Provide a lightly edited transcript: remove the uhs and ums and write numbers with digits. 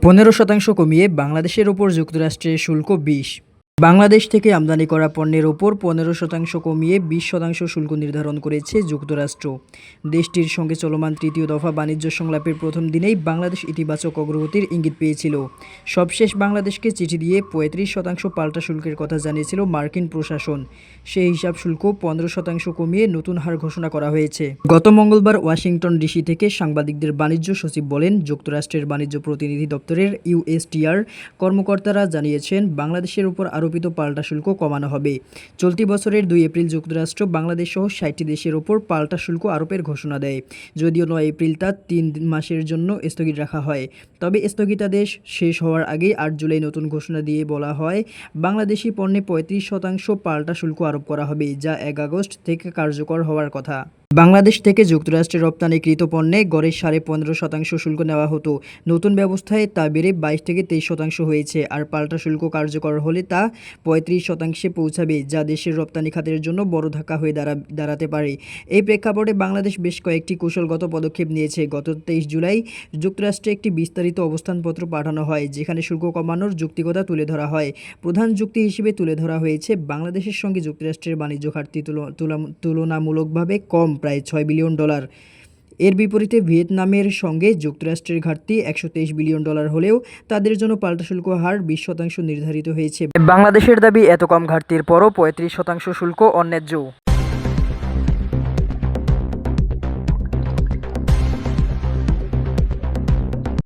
15% কমিয়ে বাংলাদেশের ওপর যুক্তরাষ্ট্রের শুল্ক 20। বাংলাদেশ থেকে আমদানি করা পণ্যের ওপর 15% কমিয়ে 20% শুল্ক নির্ধারণ করেছে যুক্তরাষ্ট্র। দেশটির সঙ্গে চলমান তৃতীয় দফা বাণিজ্য সংলাপের প্রথম দিনেই বাংলাদেশ ইতিবাচক অগ্রগতির ইঙ্গিত পেয়েছিল। সবশেষ বাংলাদেশকে চিঠি দিয়ে 35% পাল্টা শুল্কের কথা জানিয়েছিল মার্কিন প্রশাসন। সেই হিসাব শুল্ক 15% কমিয়ে নতুন হার ঘোষণা করা হয়েছে। গত মঙ্গলবার ওয়াশিংটন ডিসি থেকে সাংবাদিকদের বাণিজ্য সচিব বলেন, যুক্তরাষ্ট্রের বাণিজ্য প্রতিনিধি দপ্তরের ইউএসটিআর কর্মকর্তারা জানিয়েছেন, বাংলাদেশের উপর আরোপিত পাল্টা শুল্ক কমানো হবে। চলতি বছরের 2 এপ্রিল যুক্তরাষ্ট্র বাংলাদেশ সহ 60টি দেশের ওপর পাল্টা শুল্ক আরোপের ঘোষণা দেয়। যদিও 9 এপ্রিল তা 3 মাসের জন্য স্থগিত রাখা হয়। তবে স্থগিতাদেশ শেষ হওয়ার আগেই 8 জুলাই নতুন ঘোষণা দিয়ে বলা হয়, বাংলাদেশি পণ্যে 35% পাল্টা শুল্ক আরোপ করা হবে, যা 1 আগস্ট থেকে কার্যকর হওয়ার কথা। বাংলাদেশ থেকে যুক্তরাষ্ট্রে রপ্তানিকৃত পণ্যে গড়ে 15.5% শুল্ক নেওয়া হতো। নতুন ব্যবস্থায় তা বেড়ে 22 থেকে 23% হয়েছে। আর পাল্টা শুল্ক কার্যকর হলে তা 35%-এ পৌঁছাবে, যা দেশের রপ্তানি খাতের জন্য বড় ধাক্কা হয়ে দাঁড়াতে পারে। এই প্রেক্ষাপটে বাংলাদেশ বেশ কয়েকটি কৌশলগত পদক্ষেপ নিয়েছে। গত 23 জুলাই যুক্তরাষ্ট্রে একটি বিস্তারিত অবস্থানপত্র পাঠানো হয়, যেখানে শুল্ক কমানোর যৌক্তিকতা তুলে ধরা হয়। প্রধান যুক্তি হিসেবে তুলে ধরা হয়েছে, বাংলাদেশের সঙ্গে যুক্তরাষ্ট্রের বাণিজ্য ঘাটতি তুলনামূলকভাবে কম, প্রায় $6 বিলিয়ন। এর বিপরীতে ভিয়েতনামের সঙ্গে যুক্তরাষ্ট্রের ঘাটতি $123 বিলিয়ন হলেও তাদের জন্য পাল্টা শুল্ক হার 20% নির্ধারিত হয়েছে। বাংলাদেশের দাবি, এত কম ঘাটতির পরও 35% শুল্ক অন্যায্য।